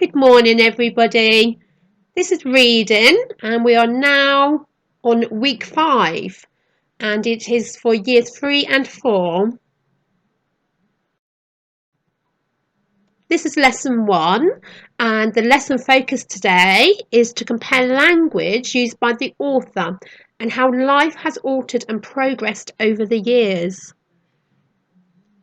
Good morning, everybody. This is reading, and we are now on week 5, and it is for year 3 and 4. This is lesson 1, and the lesson focus today is to compare language used by the author and how life has altered and progressed over the years.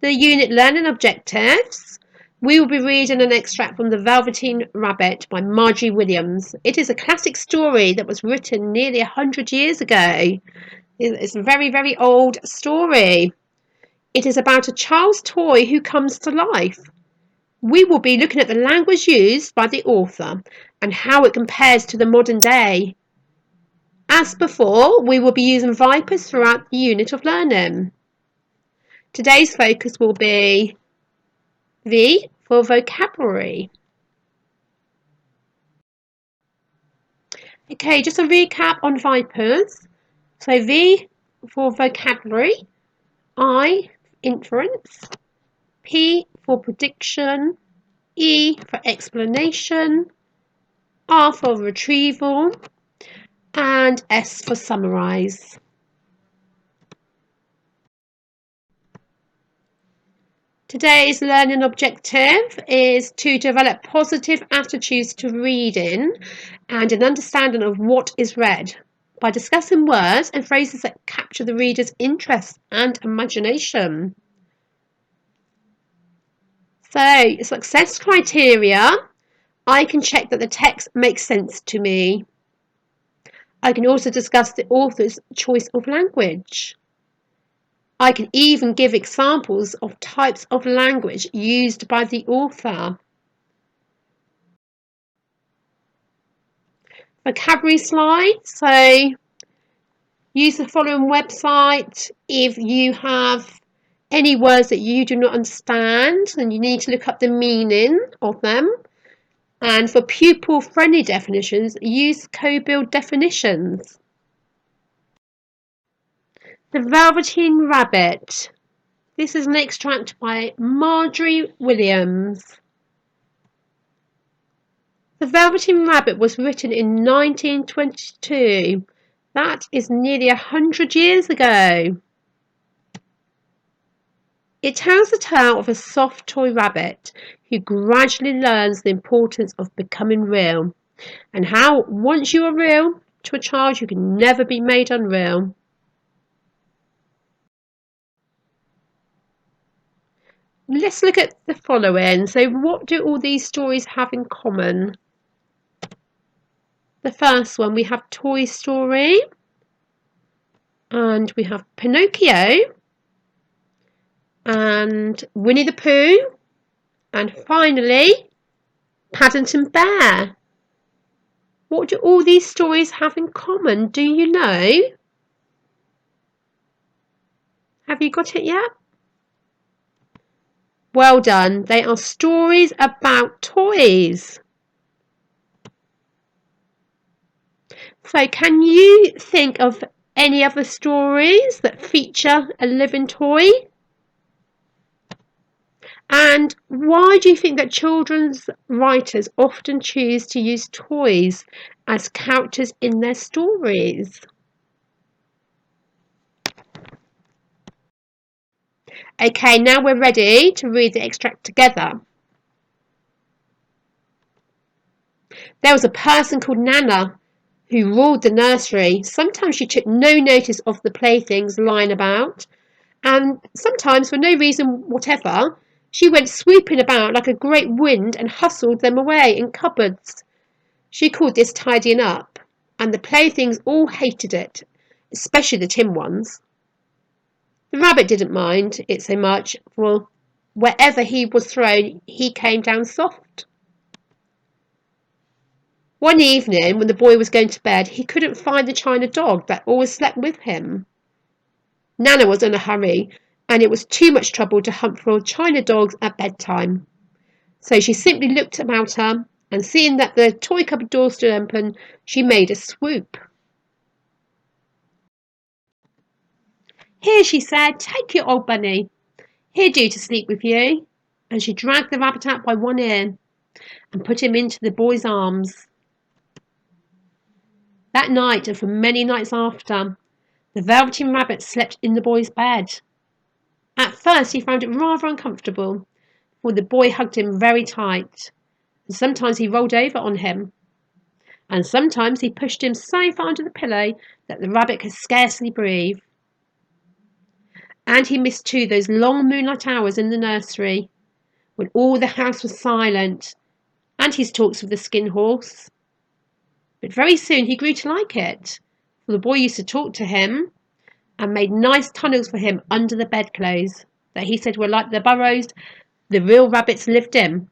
The unit learning objectives. We will be reading an extract from The Velveteen Rabbit by Marjorie Williams. It is a classic story that was written nearly 100 years ago. It's a very, very old story. It is about a child's toy who comes to life. We will be looking at the language used by the author and how it compares to the modern day. As before, we will be using Vipers throughout the unit of learning. Today's focus will be V for vocabulary. Okay, just a recap on Vipers. So V for vocabulary, I inference, P for prediction, E for explanation, R for retrieval, and S for summarize. Today's learning objective is to develop positive attitudes to reading and an understanding of what is read by discussing words and phrases that capture the reader's interest and imagination. So, success criteria. I can check that the text makes sense to me. I can also discuss the author's choice of language. I can even give examples of types of language used by the author. Vocabulary slide. So use the following website if you have any words that you do not understand and you need to look up the meaning of them. And for pupil-friendly definitions, use co-build definitions. The Velveteen Rabbit. This is an extract by Marjorie Williams. The Velveteen Rabbit was written in 1922. That is nearly 100 years ago. It tells the tale of a soft toy rabbit who gradually learns the importance of becoming real and how once you are real to a child you can never be made unreal. Let's look at the following. So what do all these stories have in common? The first one, we have Toy Story, and we have Pinocchio, and Winnie the Pooh, and finally Paddington Bear. What do all these stories have in common? Do you know? Have you got it yet? Well done. They are stories about toys. So can you think of any other stories that feature a living toy? And why do you think that children's writers often choose to use toys as characters in their stories? Okay, now we're ready to read the extract together. There was a person called Nana who ruled the nursery. Sometimes she took no notice of the playthings lying about, and sometimes for no reason whatever, she went sweeping about like a great wind and hustled them away in cupboards. She called this tidying up, and the playthings all hated it, especially the tin ones. The rabbit didn't mind it so much, for wherever he was thrown, he came down soft. One evening, when the boy was going to bed, he couldn't find the china dog that always slept with him. Nana was in a hurry, and it was too much trouble to hunt for china dogs at bedtime. So she simply looked about her, and seeing that the toy cupboard door stood open, she made a swoop. "Here," she said, "take your old bunny. He'll do to sleep with you." And she dragged the rabbit out by one ear. and put him into the boy's arms. That night, and for many nights after, the Velveteen Rabbit slept in the boy's bed. At first he found it rather uncomfortable, for the boy hugged him very tight, and sometimes he rolled over on him, and sometimes he pushed him so far under the pillow that the rabbit could scarcely breathe. And he missed too those long moonlight hours in the nursery, when all the house was silent, and his talks with the Skin Horse. But very soon he grew to like it, for the boy used to talk to him, and made nice tunnels for him under the bedclothes that he said were like the burrows the real rabbits lived in.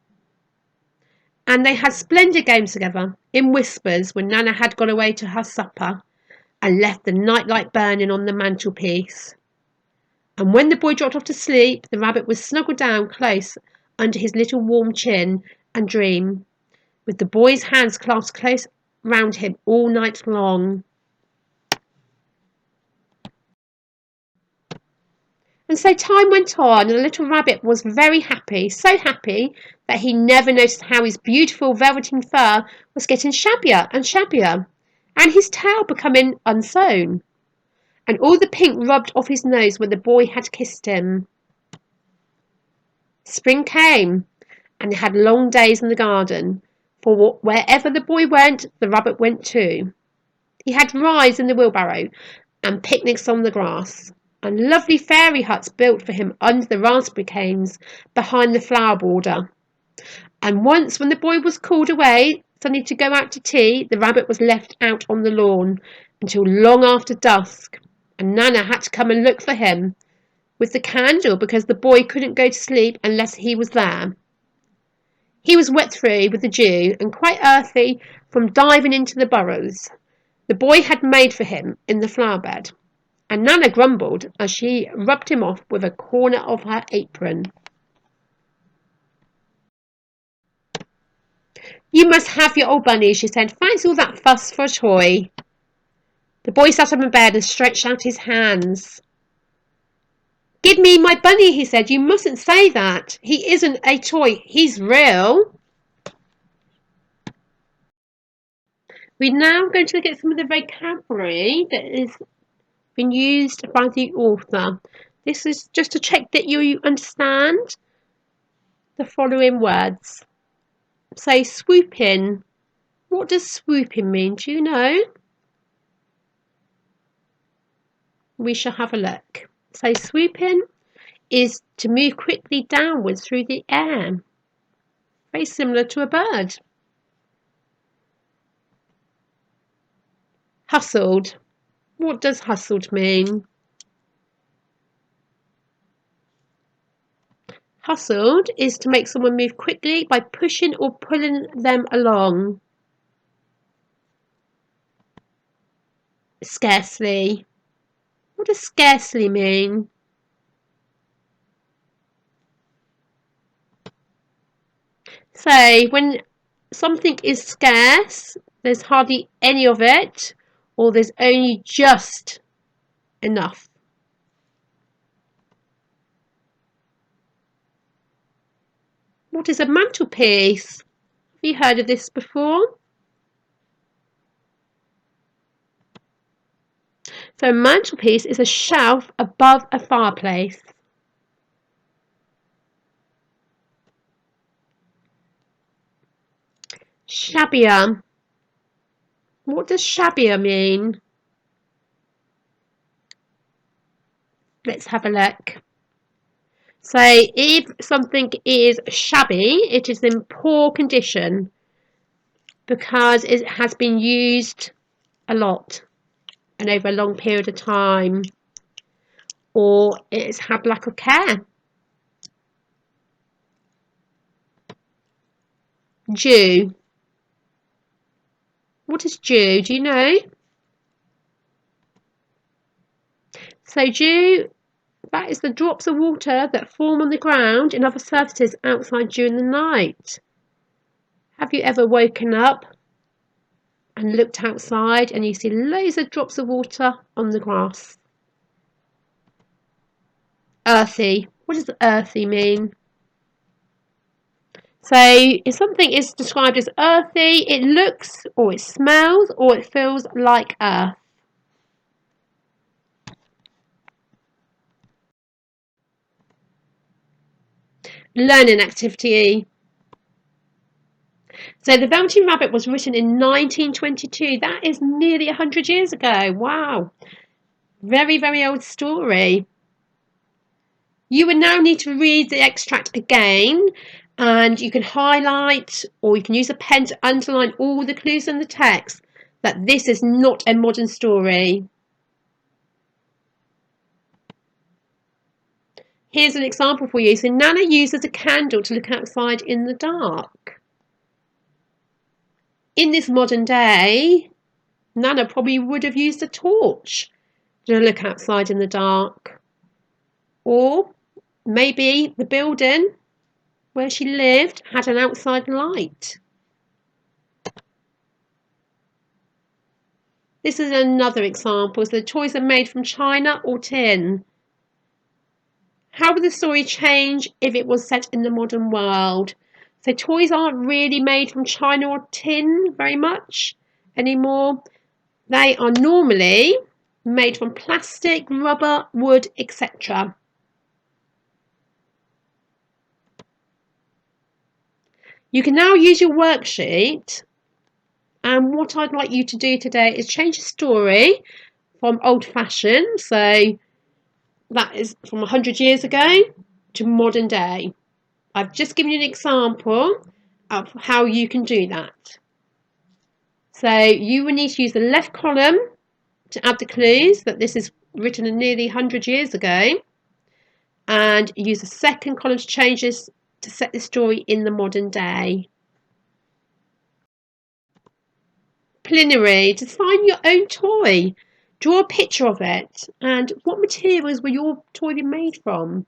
And they had splendid games together, in whispers, when Nana had gone away to her supper and left the nightlight burning on the mantelpiece. And when the boy dropped off to sleep, the rabbit would snuggle down close under his little warm chin and dream, with the boy's hands clasped close round him all night long. And so time went on, and the little rabbit was very happy, so happy that he never noticed how his beautiful velveteen fur was getting shabbier and shabbier, and his tail becoming unsewn, and all the pink rubbed off his nose where the boy had kissed him. Spring came, and they had long days in the garden, for wherever the boy went, the rabbit went too. He had rides in the wheelbarrow, and picnics on the grass, and lovely fairy huts built for him under the raspberry canes behind the flower border. And once, when the boy was called away suddenly to go out to tea, the rabbit was left out on the lawn until long after dusk, and Nana had to come and look for him with the candle, because the boy couldn't go to sleep unless he was there. He was wet through with the dew and quite earthy from diving into the burrows the boy had made for him in the flower bed, and Nana grumbled as she rubbed him off with a corner of her apron. "You must have your old bunny," she said. "Fancy all that fuss for a toy." The boy sat up in bed and stretched out his hands. "Give me my bunny," he said. "You mustn't say that. He isn't a toy. He's real." We're now going to look at some of the vocabulary that has been used by the author. This is just to check that you understand the following words. Say swooping. What does swooping mean? Do you know? We shall have a look. So swooping is to move quickly downwards through the air. Very similar to a bird. Hustled. What does hustled mean? Hustled is to make someone move quickly by pushing or pulling them along. Scarcely. What does scarcely mean? Say, when something is scarce, there's hardly any of it, or there's only just enough. What is a mantelpiece? Have you heard of this before? So a mantelpiece is a shelf above a fireplace. Shabbier. What does shabbier mean? Let's have a look. So if something is shabby, it is in poor condition because it has been used a lot and over a long period of time, or it's had lack of care. Dew. What is dew? Do you know? So dew, that is the drops of water that form on the ground and other surfaces outside during the night. Have you ever woken up and looked outside and you see loads of drops of water on the grass? Earthy. What does earthy mean? So if something is described as earthy, it looks or it smells or it feels like earth. Learning activity. So The Velveteen Rabbit was written in 1922. That is nearly 100 years ago. Wow. Very, very old story. You will now need to read the extract again, and you can highlight or you can use a pen to underline all the clues in the text that this is not a modern story. Here's an example for you. So Nana uses a candle to look outside in the dark. In this modern day, Nana probably would have used a torch to look outside in the dark. Or maybe the building where she lived had an outside light. This is another example. So the toys are made from china or tin. How would the story change if it was set in the modern world? So toys aren't really made from china or tin very much anymore. They are normally made from plastic, rubber, wood, etc. You can now use your worksheet, and what I'd like you to do today is change the story from old-fashioned, so that is from 100 years ago, to modern day. I've just given you an example of how you can do that. So you will need to use the left column to add the clues that this is written nearly 100 years ago, and use the second column to change this to set the story in the modern day. Plenary, design your own toy. Draw a picture of it, and what materials will your toy be made from?